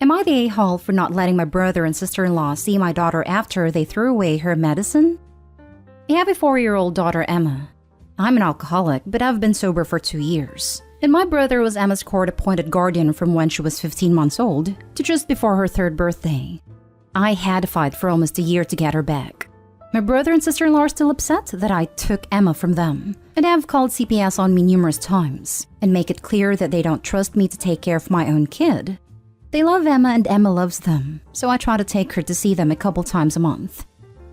Am I the a-hole for not letting my brother and sister-in-law see my daughter after they threw away her medicine? I have a 4-year-old daughter, Emma. I'm an alcoholic, but I've been sober for 2 years. And my brother was Emma's court-appointed guardian from when she was 15 months old to just before her 3rd birthday. I had to fight for almost a year to get her back. My brother and sister-in-law are still upset that I took Emma from them, and have called CPS on me numerous times and make it clear that they don't trust me to take care of my own kid. They love Emma and Emma loves them, so I try to take her to see them a couple times a month.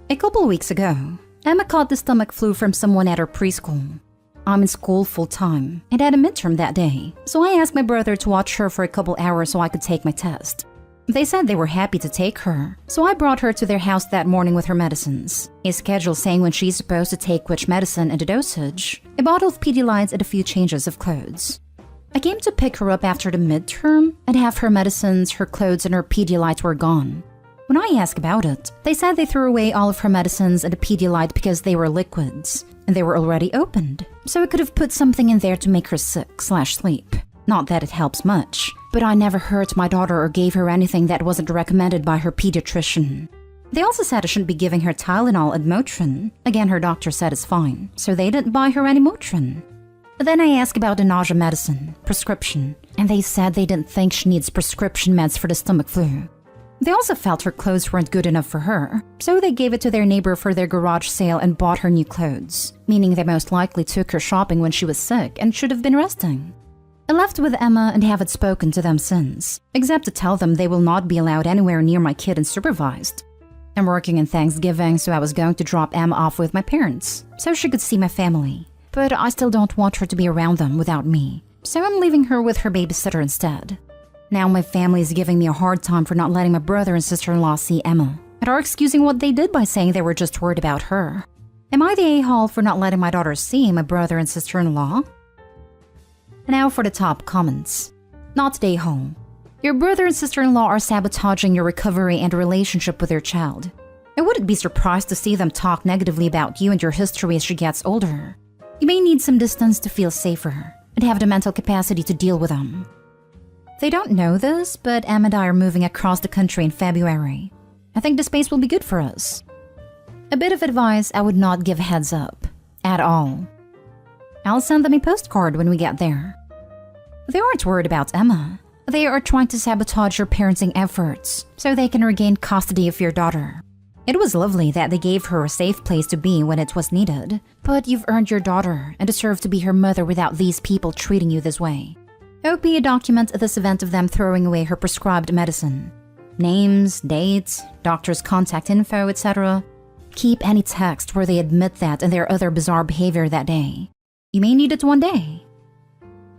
A couple weeks ago, Emma caught the stomach flu from someone at her preschool. I'm in school full-time and had a midterm that day, so I asked my brother to watch her for a couple hours so I could take my test. They said they were happy to take her, so I brought her to their house that morning with her medicines, a schedule saying when she's supposed to take which medicine and a dosage, a bottle of Pedialyte and a few changes of clothes. I came to pick her up after the midterm, and half her medicines, her clothes, and her Pedialyte were gone. When I asked about it, they said they threw away all of her medicines and the Pedialyte because they were liquids, and they were already opened, so it could have put something in there to make her sick/sleep. Not that it helps much, but I never hurt my daughter or gave her anything that wasn't recommended by her pediatrician. They also said I shouldn't be giving her Tylenol and Motrin. Again, her doctor said it's fine, so they didn't buy her any Motrin. Then I asked about the nausea medicine, prescription, and they said they didn't think she needs prescription meds for the stomach flu. They also felt her clothes weren't good enough for her, so they gave it to their neighbor for their garage sale and bought her new clothes, meaning they most likely took her shopping when she was sick and should have been resting. I left with Emma and haven't spoken to them since, except to tell them they will not be allowed anywhere near my kid unsupervised. I'm working in Thanksgiving, so I was going to drop Emma off with my parents, so she could see my family. But I still don't want her to be around them without me, so I'm leaving her with her babysitter instead. Now my family is giving me a hard time for not letting my brother and sister-in-law see Emma, and are excusing what they did by saying they were just worried about her. Am I the a-hole for not letting my daughter see my brother and sister-in-law? Now for the top comments. Not the a-hole. Your brother and sister-in-law are sabotaging your recovery and relationship with your child. I wouldn't be surprised to see them talk negatively about you and your history as she gets older. You may need some distance to feel safer and have the mental capacity to deal with them. They don't know this, but Em and I are moving across the country in February. I think the space will be good for us. A bit of advice: I would not give a heads up. At all. I'll send them a postcard when we get there. They aren't worried about Emma. They are trying to sabotage your parenting efforts so they can regain custody of your daughter. It was lovely that they gave her a safe place to be when it was needed, but you've earned your daughter and deserve to be her mother without these people treating you this way. OP document this event of them throwing away her prescribed medicine. Names, dates, doctor's contact info, etc. Keep any text where they admit that and their other bizarre behavior that day. You may need it one day.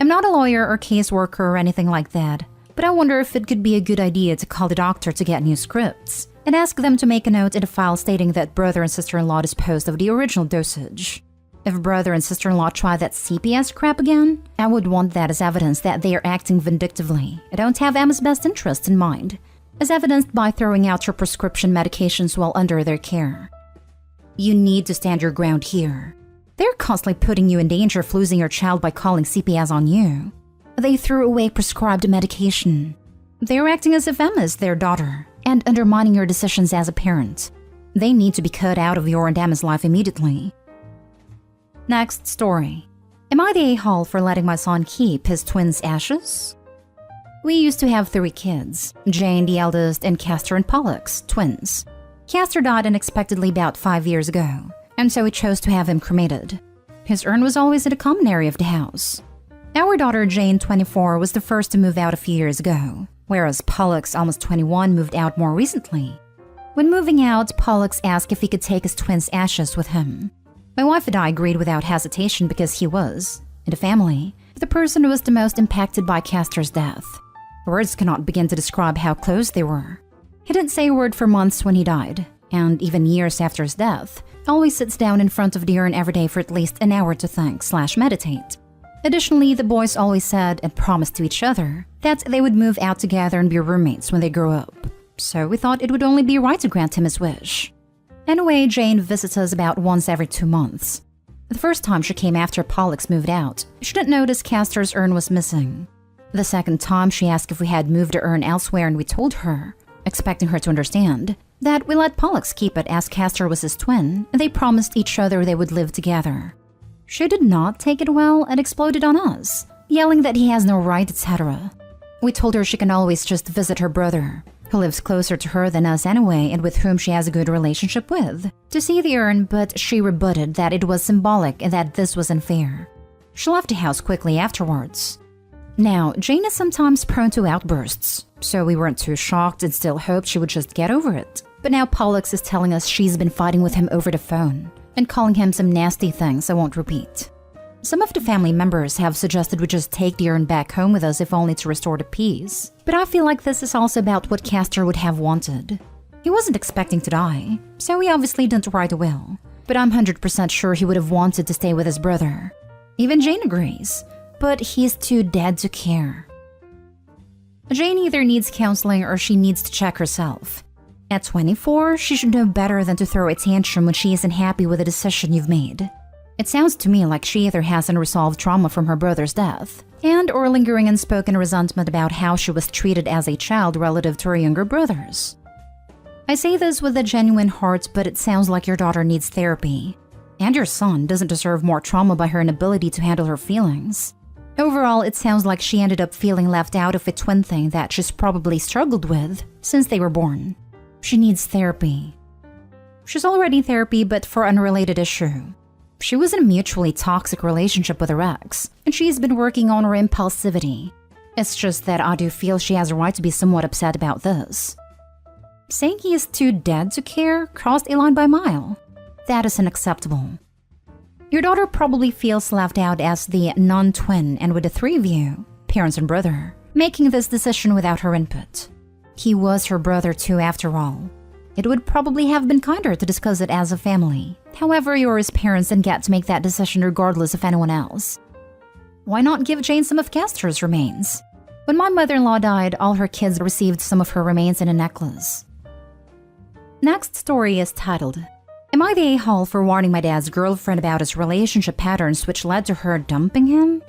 I'm not a lawyer or caseworker or anything like that, but I wonder if it could be a good idea to call the doctor to get new scripts and ask them to make a note in a file stating that brother and sister-in-law disposed of the original dosage. If brother and sister-in-law try that CPS crap again, I would want that as evidence that they are acting vindictively and don't have Emma's best interest in mind, as evidenced by throwing out her prescription medications while under their care. You need to stand your ground here. They're constantly putting you in danger of losing your child by calling CPS on you. They threw away prescribed medication. They're acting as if Emma is their daughter and undermining your decisions as a parent. They need to be cut out of your and Emma's life immediately. Next story. Am I the a-hole for letting my son keep his twins' ashes? We used to have 3 kids, Jane, the eldest, and Castor and Pollux, twins. Castor died unexpectedly about 5 years ago, and so we chose to have him cremated. His urn was always in the common area of the house. Our daughter Jane, 24, was the first to move out a few years ago, whereas Pollux, almost 21, moved out more recently. When moving out, Pollux asked if he could take his twins' ashes with him. My wife and I agreed without hesitation because he was, in the family, the person who was the most impacted by Castor's death. Words cannot begin to describe how close they were. He didn't say a word for months when he died, and even years after his death, always sits down in front of the urn every day for at least an hour to think/meditate. Additionally, the boys always said and promised to each other that they would move out together and be roommates when they grew up. So we thought it would only be right to grant him his wish. Anyway, Jane visits us about once every 2 months. The first time she came after Pollux moved out, she didn't notice Castor's urn was missing. The second time, she asked if we had moved to earn elsewhere, and we told her, expecting her to understand, that we let Pollux keep it as Castor was his twin, and they promised each other they would live together. She did not take it well and exploded on us, yelling that he has no right, etc. We told her she can always just visit her brother, who lives closer to her than us anyway and with whom she has a good relationship with, to see the urn, but she rebutted that it was symbolic and that this was unfair. She left the house quickly afterwards. Now, Jane is sometimes prone to outbursts, so we weren't too shocked and still hoped she would just get over it. But now Pollux is telling us she's been fighting with him over the phone and calling him some nasty things I won't repeat. Some of the family members have suggested we just take the urn back home with us if only to restore the peace. But I feel like this is also about what Castor would have wanted. He wasn't expecting to die, so he obviously didn't write a will. But I'm 100% sure he would have wanted to stay with his brother. Even Jane agrees, but he's too dead to care. Jane either needs counseling or she needs to check herself. At 24, she should know better than to throw a tantrum when she isn't happy with a decision you've made. It sounds to me like she either has unresolved trauma from her brother's death, and or lingering unspoken resentment about how she was treated as a child relative to her younger brothers. I say this with a genuine heart, but it sounds like your daughter needs therapy, and your son doesn't deserve more trauma by her inability to handle her feelings. Overall, it sounds like she ended up feeling left out of a twin thing that she's probably struggled with since they were born. She needs therapy. She's already in therapy, but for an unrelated issue. She was in a mutually toxic relationship with her ex, and she's been working on her impulsivity. It's just that I do feel she has a right to be somewhat upset about this. Saying he is too dead to care crossed a line by a mile. That is unacceptable. Your daughter probably feels left out as the non-twin, and with the three of you, parents and brother, making this decision without her input. He was her brother too, after all. It would probably have been kinder to discuss it as a family. However, you're his parents and get to make that decision regardless of anyone else. Why not give Jane some of Castor's remains? When my mother-in-law died, all her kids received some of her remains in a necklace. Next story is titled, Am I the a-hole for warning my dad's girlfriend about his relationship patterns which led to her dumping him?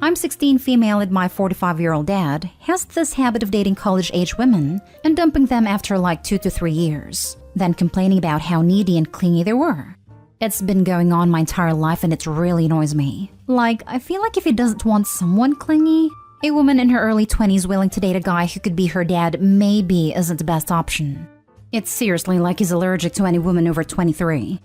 I'm 16 female and my 45-year-old dad has this habit of dating college-age women and dumping them after like 2 to 3 years, then complaining about how needy and clingy they were. It's been going on my entire life and it really annoys me. Like, I feel like if he doesn't want someone clingy, a woman in her early 20s willing to date a guy who could be her dad maybe isn't the best option. It's seriously like he's allergic to any woman over 23.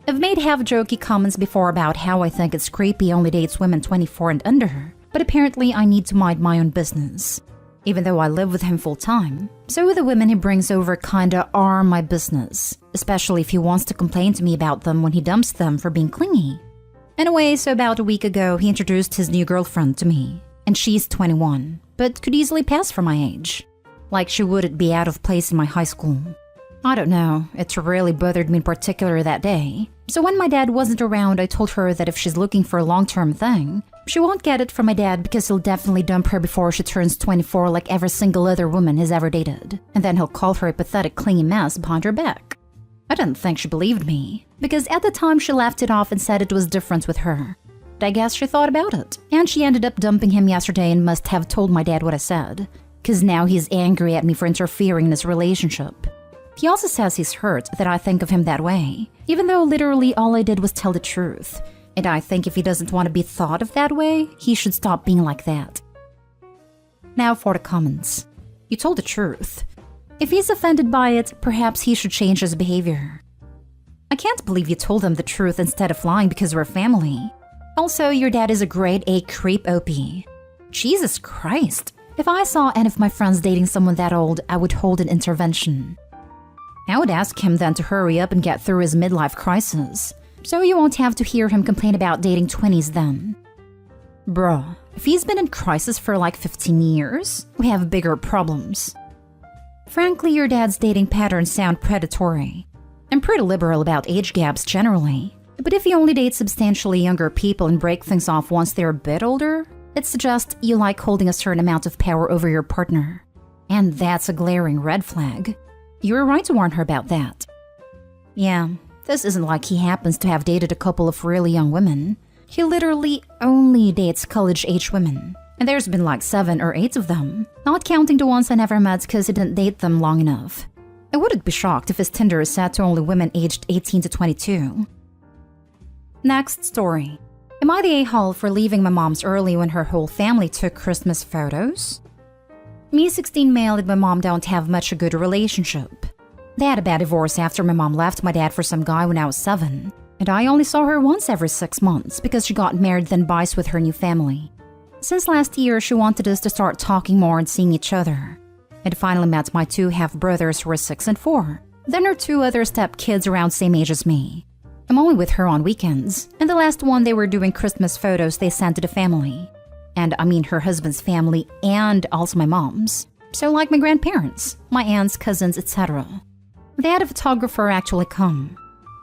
I've made half-jokey comments before about how I think it's creepy he only dates women 24 and under, but apparently I need to mind my own business. Even though I live with him full-time, so the women he brings over kinda are my business, especially if he wants to complain to me about them when he dumps them for being clingy. Anyway, so about a week ago, he introduced his new girlfriend to me, and she's 21, but could easily pass for my age. Like she wouldn't be out of place in my high school. I don't know, it really bothered me in particular that day. So when my dad wasn't around, I told her that if she's looking for a long-term thing, she won't get it from my dad because he'll definitely dump her before she turns 24 like every single other woman he's ever dated. And then he'll call her a pathetic clingy mess behind her back. I didn't think she believed me, because at the time she laughed it off and said it was different with her. But I guess she thought about it, and she ended up dumping him yesterday and must have told my dad what I said, because now he's angry at me for interfering in his relationship. He also says he's hurt that I think of him that way, even though literally all I did was tell the truth. And I think if he doesn't want to be thought of that way, he should stop being like that. Now for the comments. You told the truth. If he's offended by it, perhaps he should change his behavior. I can't believe you told him the truth instead of lying because we're family. Also, your dad is a grade A creep OP. Jesus Christ. If I saw any of my friends dating someone that old, I would hold an intervention. I would ask him then to hurry up and get through his midlife crisis, so you won't have to hear him complain about dating 20s then. Bruh, if he's been in crisis for like 15 years, we have bigger problems. Frankly, your dad's dating patterns sound predatory. I'm pretty liberal about age gaps generally, but if you only date substantially younger people and break things off once they're a bit older, it suggests you like holding a certain amount of power over your partner. And that's a glaring red flag. You were right to warn her about that. Yeah, this isn't like he happens to have dated a couple of really young women. He literally only dates college-age women, And there's been like 7 or 8 of them, not counting the ones I never met because he didn't date them long enough. I wouldn't be shocked if his Tinder is set to only women aged 18 to 22. Next story. Am I the a-hole for leaving my mom's early when her whole family took Christmas photos? Me, 16 male, and my mom don't have much a good relationship. They had a bad divorce after my mom left my dad for some guy when I was 7. And I only saw her once every 6 months because she got married then buys with her new family. Since last year, she wanted us to start talking more and seeing each other. I'd finally met my 2 half-brothers who were 6 and 4. Then her 2 other step-kids around same age as me. I'm only with her on weekends, and the last one they were doing Christmas photos they sent to the family. And I mean her husband's family and also my mom's. So like my grandparents, my aunts, cousins, etc. They had a photographer actually come.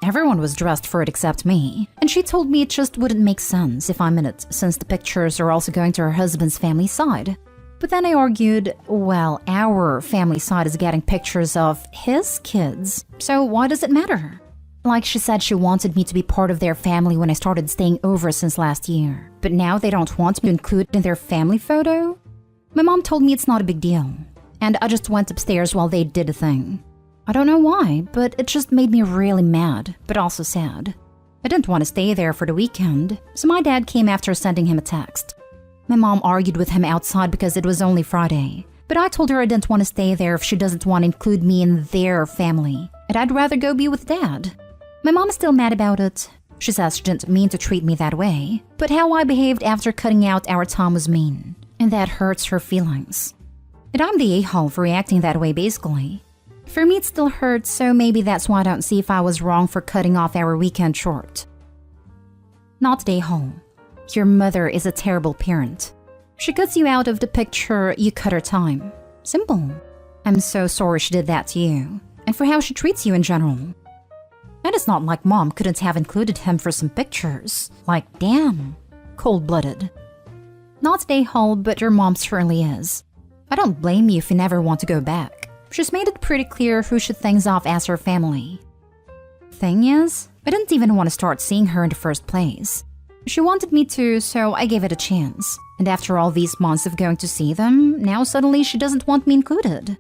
Everyone was dressed for it except me, and she told me it just wouldn't make sense if I'm in it since the pictures are also going to her husband's family side. But then I argued, well, our family side is getting pictures of his kids, so why does it matter? Like she said she wanted me to be part of their family when I started staying over since last year, but now they don't want me to include in their family photo? My mom told me it's not a big deal, and I just went upstairs while they did a thing. I don't know why, but it just made me really mad, but also sad. I didn't want to stay there for the weekend, so my dad came after sending him a text. My mom argued with him outside because it was only Friday, but I told her I didn't want to stay there if she doesn't want to include me in their family, and I'd rather go be with Dad. My mom is still mad about it. She says she didn't mean to treat me that way, but how I behaved after cutting out our time was mean, and that hurts her feelings. And I'm the a-hole for reacting that way basically. For me, it still hurts, so maybe that's why I don't see if I was wrong for cutting off our weekend short. Not the a-hole. Your mother is a terrible parent. She cuts you out of the picture, you cut her time. Simple. I'm so sorry she did that to you, and for how she treats you in general. And it's not like Mom couldn't have included him for some pictures. Like, damn. Cold-blooded. Not the a-hole, but your mom certainly is. I don't blame you if you never want to go back. She's made it pretty clear who should things off as her family. Thing is, I didn't even want to start seeing her in the first place. She wanted me to, so I gave it a chance. And after all these months of going to see them, now suddenly she doesn't want me included.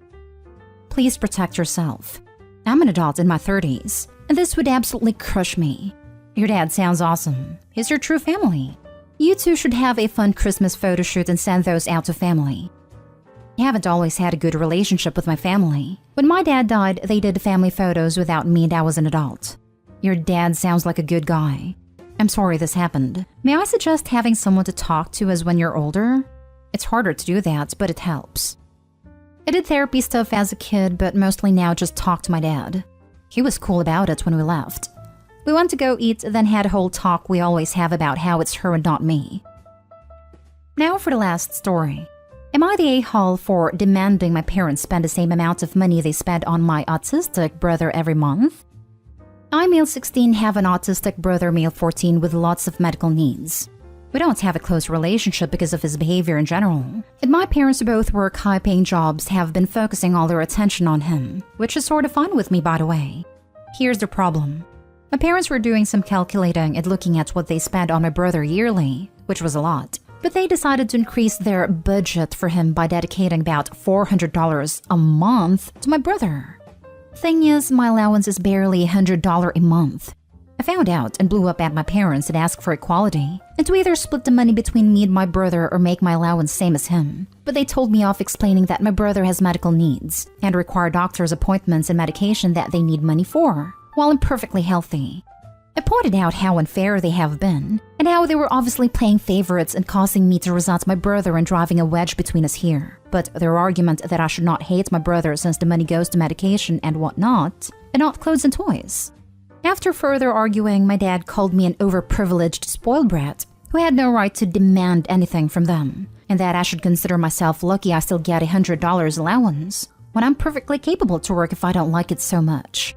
Please protect yourself. I'm an adult in my 30s, and this would absolutely crush me. Your dad sounds awesome. He's your true family. You two should have a fun Christmas photo shoot and send those out to family. I haven't always had a good relationship with my family. When my dad died, they did family photos without me and I was an adult. Your dad sounds like a good guy. I'm sorry this happened. May I suggest having someone to talk to as when you're older? It's harder to do that, but it helps. I did therapy stuff as a kid, but mostly now just talk to my dad. He was cool about it when we left. We went to go eat, then had a whole talk we always have about how it's her and not me. Now for the last story. Am I the a-hole for demanding my parents spend the same amount of money they spend on my autistic brother every month? I, male 16, have an autistic brother, male 14, with lots of medical needs. We don't have a close relationship because of his behavior in general. And my parents both work high-paying jobs, have been focusing all their attention on him, which is sort of fine with me, by the way. Here's the problem. My parents were doing some calculating and looking at what they spend on my brother yearly, which was a lot. But they decided to increase their budget for him by dedicating about $400 a month to my brother. Thing is, my allowance is barely $100 a month. I found out and blew up at my parents and asked for equality, and to either split the money between me and my brother or make my allowance same as him. But they told me off explaining that my brother has medical needs and require doctor's appointments and medication that they need money for, while I'm perfectly healthy. I pointed out how unfair they have been, and how they were obviously playing favorites and causing me to resent my brother and driving a wedge between us here. But their argument that I should not hate my brother since the money goes to medication and whatnot, and not clothes and toys. After further arguing, my dad called me an overprivileged spoiled brat who had no right to demand anything from them, and that I should consider myself lucky I still get $100 allowance, when I'm perfectly capable to work if I don't like it so much.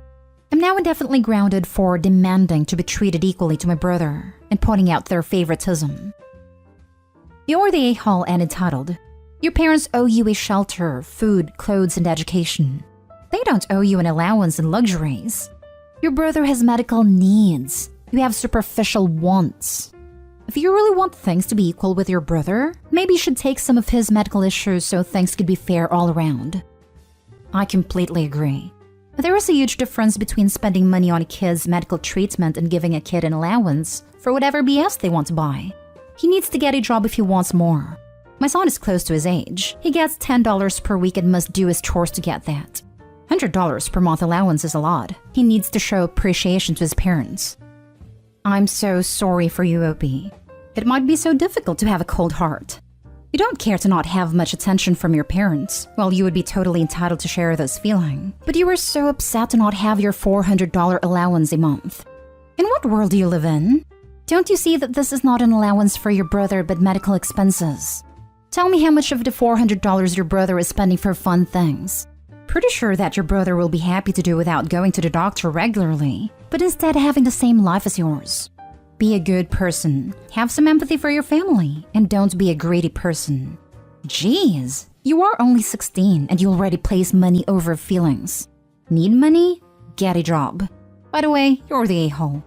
I'm now indefinitely grounded for demanding to be treated equally to my brother and pointing out their favoritism. You're the a-hole and entitled. Your parents owe you a shelter, food, clothes, and education. They don't owe you an allowance and luxuries. Your brother has medical needs. You have superficial wants. If you really want things to be equal with your brother, maybe you should take some of his medical issues so things could be fair all around. I completely agree. There is a huge difference between spending money on a kid's medical treatment and giving a kid an allowance for whatever BS they want to buy. He needs to get a job if he wants more. My son is close to his age. He gets $10 per week and must do his chores to get that. $100 per month allowance is a lot. He needs to show appreciation to his parents. I'm so sorry for you, Opie. It might be so difficult to have a cold heart. You don't care to not have much attention from your parents. Well, you would be totally entitled to share those feelings. But you were so upset to not have your $400 allowance a month. In what world do you live in? Don't you see that this is not an allowance for your brother but medical expenses? Tell me how much of the $400 your brother is spending for fun things. Pretty sure that your brother will be happy to do without going to the doctor regularly, but instead having the same life as yours. Be a good person, have some empathy for your family, and don't be a greedy person. Jeez, you are only 16 and you already place money over feelings. Need money? Get a job. By the way, you're the a-hole.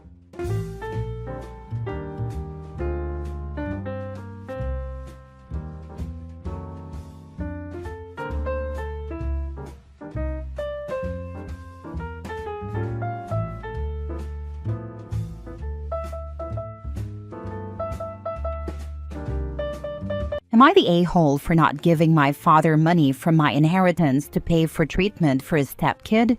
Am I the a-hole for not giving my father money from my inheritance to pay for treatment for his stepkid?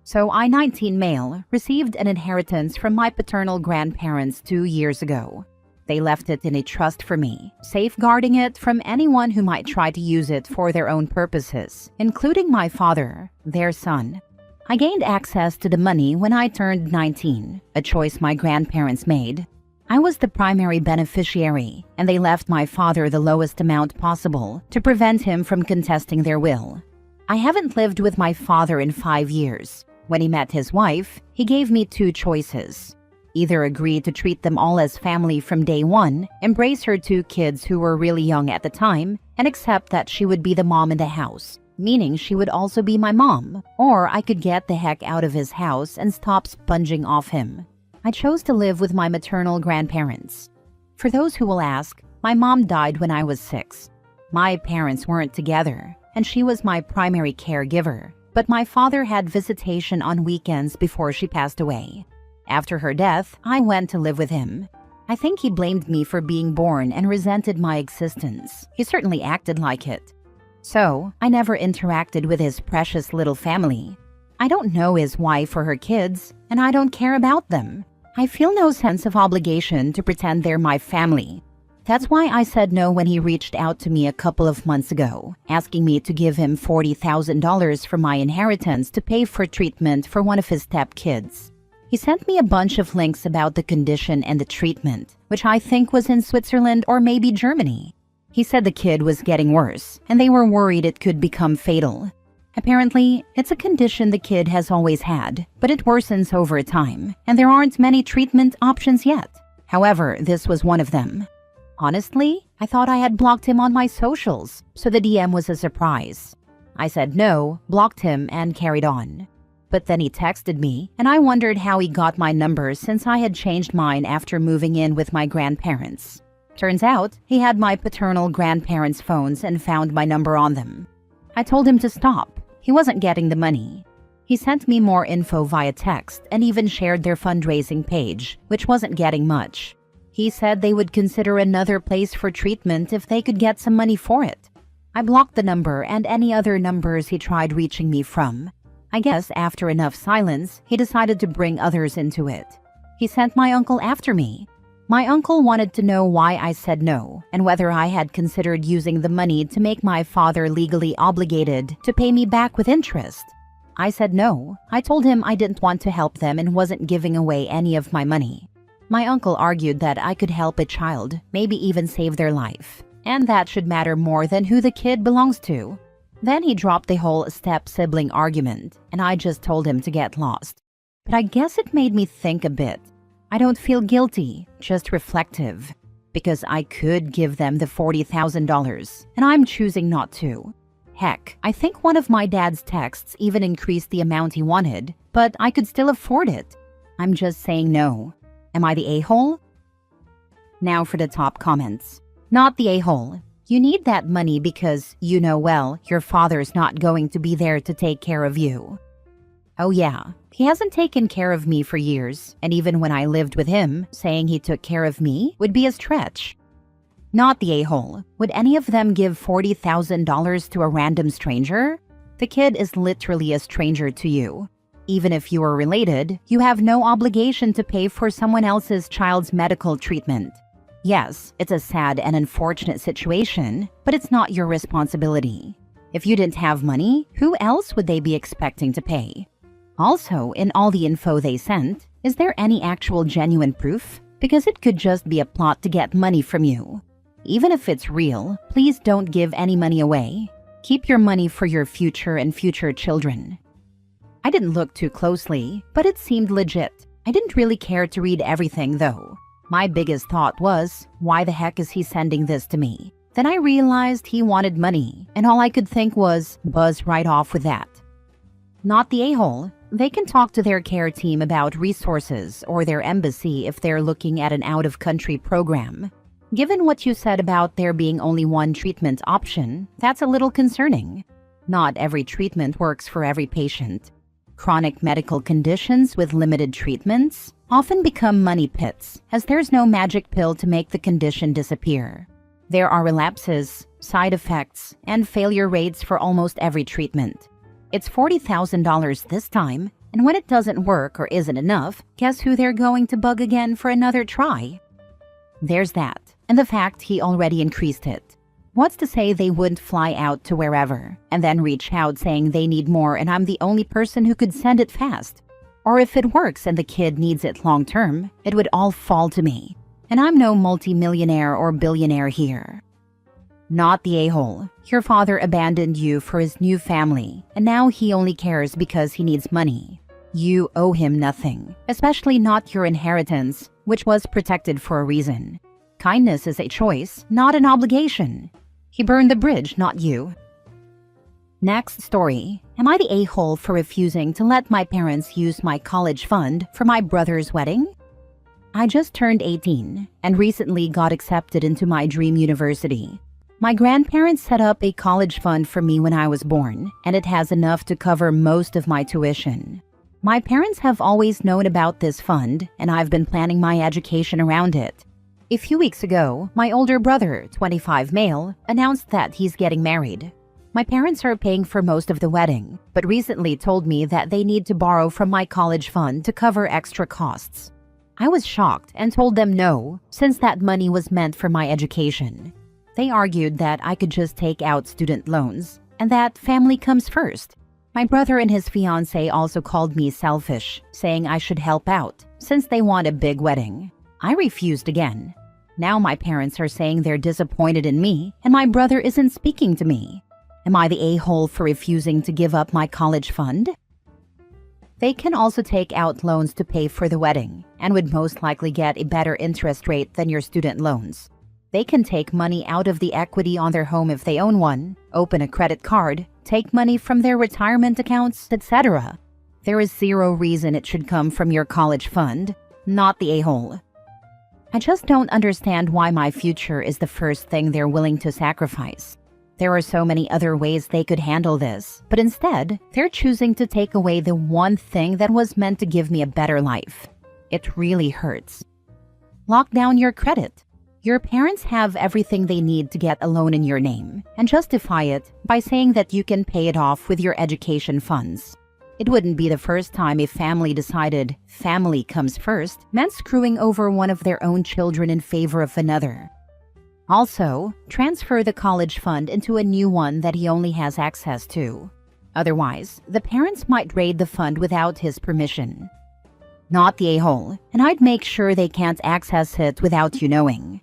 So I, 19 male, received an inheritance from my paternal grandparents 2 years ago. They left it in a trust for me, safeguarding it from anyone who might try to use it for their own purposes, including my father, their son. I gained access to the money when I turned 19, a choice my grandparents made. I was the primary beneficiary, and they left my father the lowest amount possible to prevent him from contesting their will. I haven't lived with my father in 5 years. When he met his wife, he gave me 2 choices. Either agree to treat them all as family from day one, embrace her 2 kids who were really young at the time, and accept that she would be the mom in the house, meaning she would also be my mom, or I could get the heck out of his house and stop sponging off him. I chose to live with my maternal grandparents. For those who will ask, my mom died when I was 6. My parents weren't together, and she was my primary caregiver, but my father had visitation on weekends before she passed away. After her death, I went to live with him. I think he blamed me for being born and resented my existence. He certainly acted like it. So, I never interacted with his precious little family. I don't know his wife or her kids, and I don't care about them. I feel no sense of obligation to pretend they're my family. That's why I said no when he reached out to me a couple of months ago, asking me to give him $40,000 from my inheritance to pay for treatment for one of his stepkids. He sent me a bunch of links about the condition and the treatment, which I think was in Switzerland or maybe Germany. He said the kid was getting worse, and they were worried it could become fatal. Apparently, it's a condition the kid has always had, but it worsens over time, and there aren't many treatment options yet. However, this was one of them. Honestly, I thought I had blocked him on my socials, so the DM was a surprise. I said no, blocked him, and carried on. But then he texted me, and I wondered how he got my number since I had changed mine after moving in with my grandparents. Turns out, he had my paternal grandparents' phones and found my number on them. I told him to stop. He wasn't getting the money. He sent me more info via text and even shared their fundraising page, which wasn't getting much. He said they would consider another place for treatment if they could get some money for it. I blocked the number and any other numbers he tried reaching me from. I guess after enough silence, he decided to bring others into it. He sent my uncle after me. My uncle wanted to know why I said no, and whether I had considered using the money to make my father legally obligated to pay me back with interest. I said no. I told him I didn't want to help them and wasn't giving away any of my money. My uncle argued that I could help a child, maybe even save their life, and that should matter more than who the kid belongs to. Then he dropped the whole step-sibling argument, and I just told him to get lost. But I guess it made me think a bit. I don't feel guilty, just reflective, because I could give them the $40,000, and I'm choosing not to. Heck, I think one of my dad's texts even increased the amount he wanted, but I could still afford it. I'm just saying no. Am I the a-hole? Now for the top comments. Not the a-hole. You need that money because you know well your father's not going to be there to take care of you. Oh yeah, he hasn't taken care of me for years, and even when I lived with him, saying he took care of me would be a stretch. Not the a-hole. Would any of them give $40,000 to a random stranger? The kid is literally a stranger to you. Even if you are related, you have no obligation to pay for someone else's child's medical treatment. Yes, it's a sad and unfortunate situation, but it's not your responsibility. If you didn't have money, who else would they be expecting to pay? Also, in all the info they sent, is there any actual genuine proof? Because it could just be a plot to get money from you. Even if it's real, please don't give any money away. Keep your money for your future and future children. I didn't look too closely, but it seemed legit. I didn't really care to read everything though. My biggest thought was, why the heck is he sending this to me? Then I realized he wanted money, and all I could think was, buzz right off with that. Not the a-hole. They can talk to their care team about resources or their embassy if they're looking at an out-of-country program. Given what you said about there being only one treatment option, that's a little concerning. Not every treatment works for every patient. Chronic medical conditions with limited treatments often become money pits, as there's no magic pill to make the condition disappear. There are relapses, side effects, and failure rates for almost every treatment. It's $40,000 this time, and when it doesn't work or isn't enough, guess who they're going to bug again for another try? There's that, and the fact he already increased it. What's to say they wouldn't fly out to wherever, and then reach out saying they need more and I'm the only person who could send it fast? Or if it works and the kid needs it long term, it would all fall to me. And I'm no multi-millionaire or billionaire here. Not the a-hole. Your father abandoned you for his new family, and now he only cares because he needs money. You owe him nothing, especially not your inheritance, which was protected for a reason. Kindness is a choice, not an obligation. He burned the bridge, not you. Next story. Am I the a-hole for refusing to let my parents use my college fund for my brother's wedding? I just turned 18 and recently got accepted into my dream university. My grandparents set up a college fund for me when I was born, and it has enough to cover most of my tuition. My parents have always known about this fund, and I've been planning my education around it. A few weeks ago, my older brother, 25 male, announced that he's getting married. My parents are paying for most of the wedding, but recently told me that they need to borrow from my college fund to cover extra costs. I was shocked and told them no, since that money was meant for my education. They argued that I could just take out student loans, and that family comes first. My brother and his fiancée also called me selfish, saying I should help out, since they want a big wedding. I refused again. Now my parents are saying they're disappointed in me, and my brother isn't speaking to me. Am I the a-hole for refusing to give up my college fund? They can also take out loans to pay for the wedding, and would most likely get a better interest rate than your student loans. They can take money out of the equity on their home if they own one, open a credit card, take money from their retirement accounts, etc. There is zero reason it should come from your college fund, not the a-hole. I just don't understand why my future is the first thing they're willing to sacrifice. There are so many other ways they could handle this, but instead, they're choosing to take away the one thing that was meant to give me a better life. It really hurts. Lock down your credit. Your parents have everything they need to get a loan in your name, and justify it by saying that you can pay it off with your education funds. It wouldn't be the first time a family decided family comes first meant screwing over one of their own children in favor of another. Also, transfer the college fund into a new one that he only has access to. Otherwise, the parents might raid the fund without his permission. Not the a-hole, and I'd make sure they can't access it without you knowing.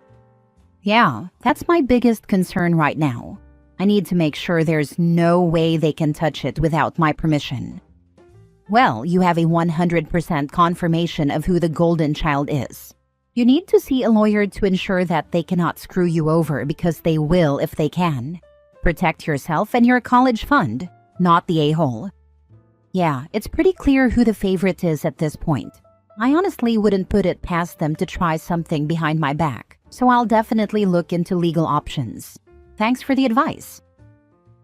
Yeah, that's my biggest concern right now. I need to make sure there's no way they can touch it without my permission. Well, you have a 100% confirmation of who the golden child is. You need to see a lawyer to ensure that they cannot screw you over because they will if they can. Protect yourself and your college fund, not the a-hole. Yeah, it's pretty clear who the favorite is at this point. I honestly wouldn't put it past them to try something behind my back, so I'll definitely look into legal options. Thanks for the advice.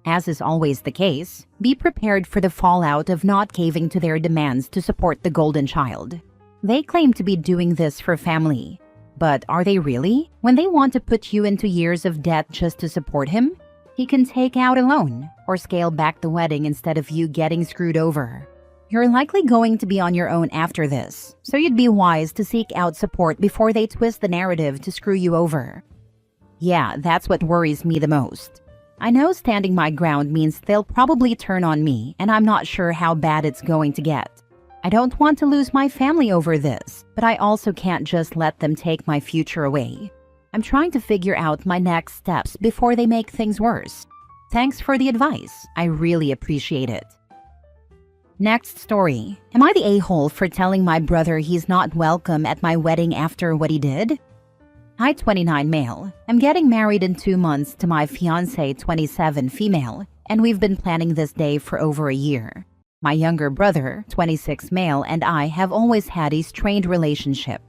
As is always the case, be prepared for the fallout of not caving to their demands to support the golden child. They claim to be doing this for family. But are they really? When they want to put you into years of debt just to support him? He can take out a loan or scale back the wedding instead of you getting screwed over. You're likely going to be on your own after this, so you'd be wise to seek out support before they twist the narrative to screw you over. Yeah, that's what worries me the most. I know standing my ground means they'll probably turn on me, and I'm not sure how bad it's going to get. I don't want to lose my family over this, but I also can't just let them take my future away. I'm trying to figure out my next steps before they make things worse. Thanks for the advice. I really appreciate it. Next story. Am I the a-hole for telling my brother he's not welcome at my wedding after what he did? I, 29 male, am getting married in 2 months to my fiancé, 27 female, and we've been planning this day for over a year. My younger brother, 26 male, and I have always had a strained relationship.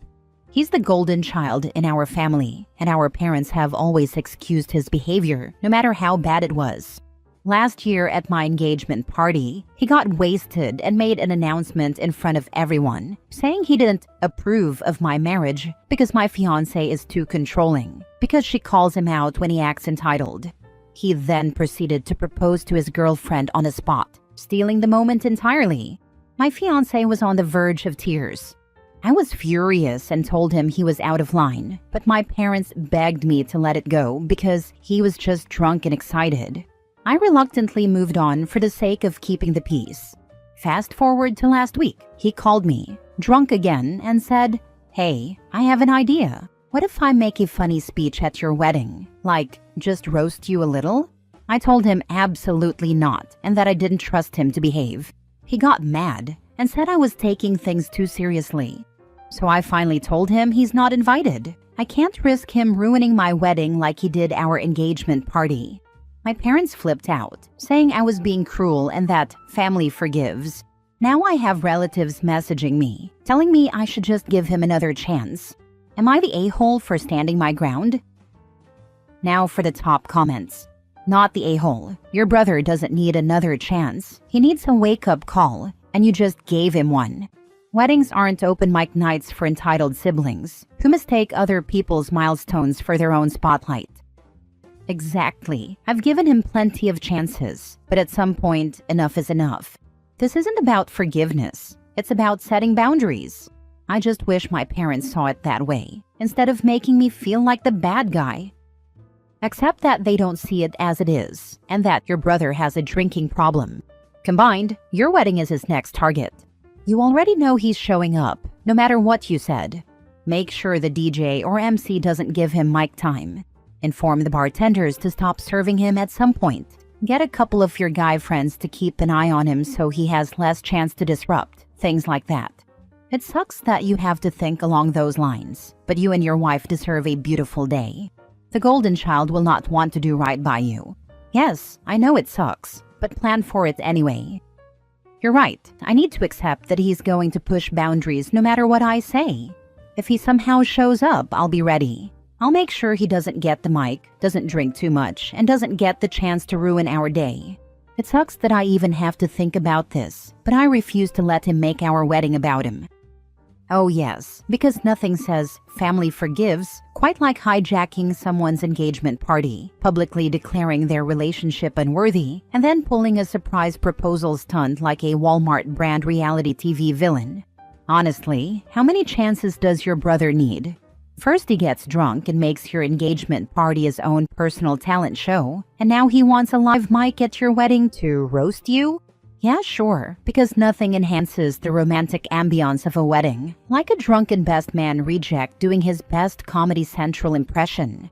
He's the golden child in our family, and our parents have always excused his behavior, no matter how bad it was. Last year at my engagement party, he got wasted and made an announcement in front of everyone, saying he didn't approve of my marriage because my fiancée is too controlling, because she calls him out when he acts entitled. He then proceeded to propose to his girlfriend on the spot, stealing the moment entirely. My fiancé was on the verge of tears. I was furious and told him he was out of line, but my parents begged me to let it go because he was just drunk and excited. I reluctantly moved on for the sake of keeping the peace. Fast forward to last week, he called me, drunk again, and said, "Hey, I have an idea. What if I make a funny speech at your wedding? Like, just roast you a little?" I told him absolutely not, and that I didn't trust him to behave. He got mad and said I was taking things too seriously. So I finally told him he's not invited. I can't risk him ruining my wedding like he did our engagement party. My parents flipped out, saying I was being cruel and that family forgives. Now I have relatives messaging me, telling me I should just give him another chance. Am I the a-hole for standing my ground? Now for the top comments. Not the a-hole. Your brother doesn't need another chance. He needs a wake-up call, and you just gave him one. Weddings aren't open mic nights for entitled siblings who mistake other people's milestones for their own spotlight. Exactly. I've given him plenty of chances, but at some point, enough is enough. This isn't about forgiveness. It's about setting boundaries. I just wish my parents saw it that way, instead of making me feel like the bad guy. Accept that they don't see it as it is, and that your brother has a drinking problem. Combined, your wedding is his next target. You already know he's showing up, no matter what you said. Make sure the DJ or MC doesn't give him mic time. Inform the bartenders to stop serving him at some point. Get a couple of your guy friends to keep an eye on him so he has less chance to disrupt, things like that. It sucks that you have to think along those lines, but you and your wife deserve a beautiful day. The golden child will not want to do right by you. Yes, I know it sucks, but plan for it anyway. You're right, I need to accept that he's going to push boundaries no matter what I say. If he somehow shows up, I'll be ready. I'll make sure he doesn't get the mic, doesn't drink too much, and doesn't get the chance to ruin our day. It sucks that I even have to think about this, but I refuse to let him make our wedding about him. Oh yes, because nothing says family forgives quite like hijacking someone's engagement party, publicly declaring their relationship unworthy, and then pulling a surprise proposal stunt like a Walmart brand reality TV villain. Honestly, how many chances does your brother need? First he gets drunk and makes your engagement party his own personal talent show, and now he wants a live mic at your wedding to roast you? Yeah, sure, because nothing enhances the romantic ambiance of a wedding like a drunken best man reject doing his best Comedy Central impression.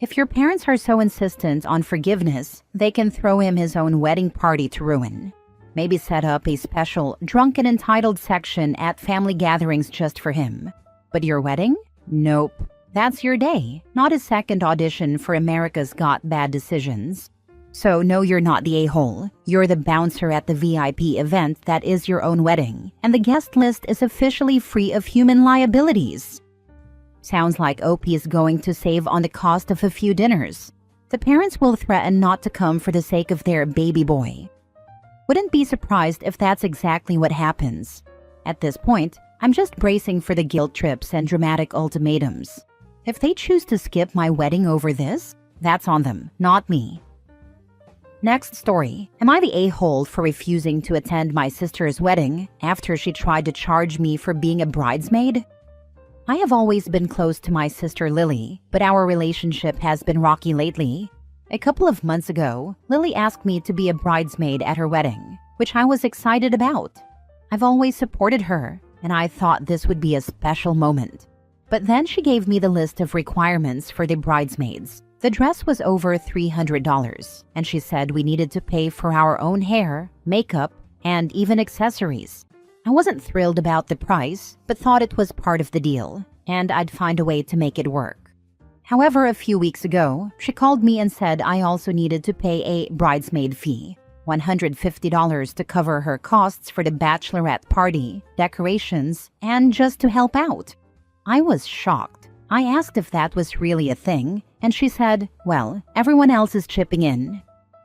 If your parents are so insistent on forgiveness, they can throw him his own wedding party to ruin. Maybe set up a special drunken entitled section at family gatherings just for him. But your wedding? Nope. That's your day, not a second audition for America's Got Bad Decisions. So no, you're not the a-hole. You're the bouncer at the VIP event that is your own wedding, and the guest list is officially free of human liabilities. Sounds like OP is going to save on the cost of a few dinners. The parents will threaten not to come for the sake of their baby boy. Wouldn't be surprised if that's exactly what happens. At this point, I'm just bracing for the guilt trips and dramatic ultimatums. If they choose to skip my wedding over this, that's on them, not me. Next story. Am I the a-hole for refusing to attend my sister's wedding after she tried to charge me for being a bridesmaid? I have always been close to my sister Lily, but our relationship has been rocky lately. A couple of months ago, Lily asked me to be a bridesmaid at her wedding, which I was excited about. I've always supported her, and I thought this would be a special moment. But then she gave me the list of requirements for the bridesmaids. The dress was over $300, and she said we needed to pay for our own hair, makeup, and even accessories. I wasn't thrilled about the price, but thought it was part of the deal, and I'd find a way to make it work. However, a few weeks ago, she called me and said I also needed to pay a bridesmaid fee, $150 to cover her costs for the bachelorette party, decorations, and just to help out. I was shocked. I asked if that was really a thing, and she said, well, everyone else is chipping in.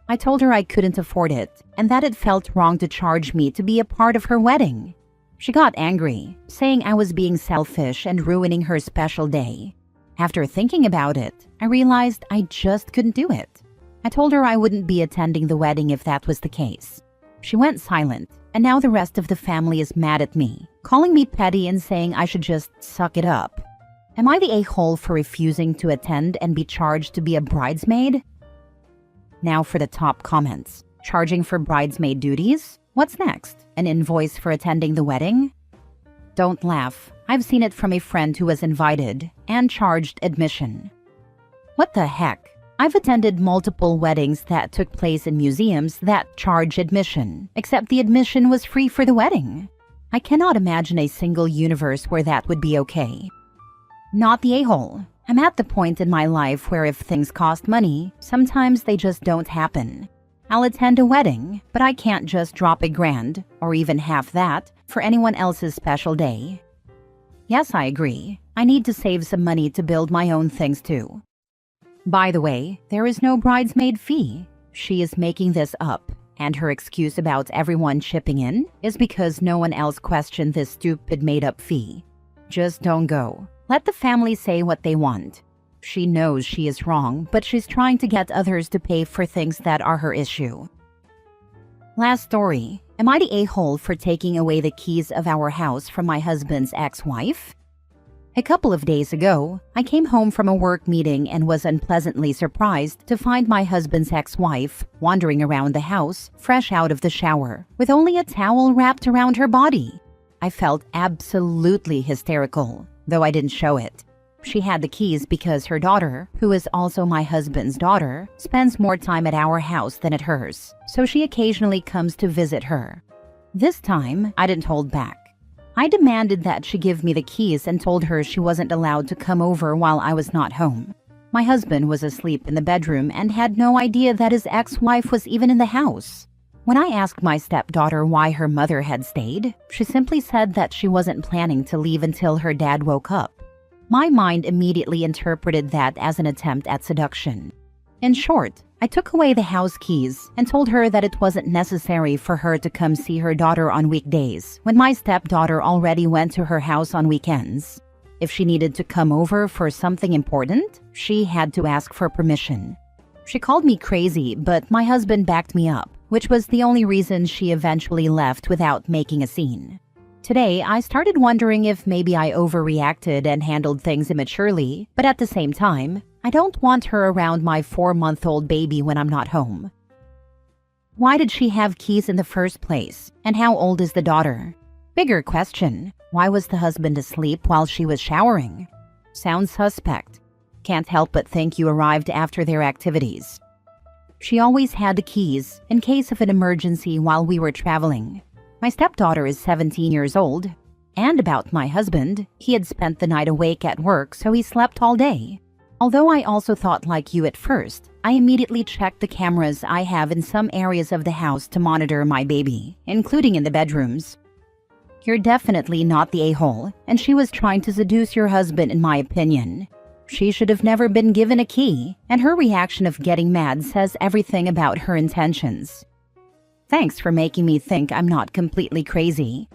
I told her I couldn't afford it, and that it felt wrong to charge me to be a part of her wedding. She got angry, saying I was being selfish and ruining her special day. After thinking about it, I realized I just couldn't do it. I told her I wouldn't be attending the wedding if that was the case. She went silent, and now the rest of the family is mad at me, calling me petty and saying I should just suck it up. Am I the a-hole for refusing to attend and be charged to be a bridesmaid? Now for the top comments. Charging for bridesmaid duties? What's next? An invoice for attending the wedding? Don't laugh. I've seen it from a friend who was invited and charged admission. What the heck? I've attended multiple weddings that took place in museums that charge admission, except the admission was free for the wedding. I cannot imagine a single universe where that would be okay. Not the a-hole. I'm at the point in my life where if things cost money, sometimes they just don't happen. I'll attend a wedding, but I can't just drop $1,000, or even half that, for anyone else's special day. Yes, I agree. I need to save some money to build my own things too. By the way, there is no bridesmaid fee. She is making this up, and her excuse about everyone chipping in is because no one else questioned this stupid made-up fee. Just don't go. Let the family say what they want. She knows she is wrong, but she's trying to get others to pay for things that are her issue. Last story. Am I the a-hole for taking away the keys of our house from my husband's ex-wife? A couple of days ago, I came home from a work meeting and was unpleasantly surprised to find my husband's ex-wife wandering around the house, fresh out of the shower, with only a towel wrapped around her body. I felt absolutely hysterical, though I didn't show it. She had the keys because her daughter, who is also my husband's daughter, spends more time at our house than at hers, so she occasionally comes to visit her. This time, I didn't hold back. I demanded that she give me the keys and told her she wasn't allowed to come over while I was not home. My husband was asleep in the bedroom and had no idea that his ex-wife was even in the house. When I asked my stepdaughter why her mother had stayed, she simply said that she wasn't planning to leave until her dad woke up. My mind immediately interpreted that as an attempt at seduction. In short, I took away the house keys and told her that it wasn't necessary for her to come see her daughter on weekdays when my stepdaughter already went to her house on weekends. If she needed to come over for something important, she had to ask for permission. She called me crazy, but my husband backed me up, which was the only reason she eventually left without making a scene. Today, I started wondering if maybe I overreacted and handled things immaturely, but at the same time, I don't want her around my 4-month-old baby when I'm not home. Why did she have keys in the first place? And how old is the daughter? Bigger question, why was the husband asleep while she was showering? Sounds suspect. Can't help but think you arrived after their activities. She always had the keys in case of an emergency while we were traveling. My stepdaughter is 17 years old. And about my husband, he had spent the night awake at work, so he slept all day. Although I also thought like you at first, I immediately checked the cameras I have in some areas of the house to monitor my baby, including in the bedrooms. You're definitely not the a-hole, and she was trying to seduce your husband in my opinion. She should have never been given a key, and her reaction of getting mad says everything about her intentions. Thanks for making me think I'm not completely crazy.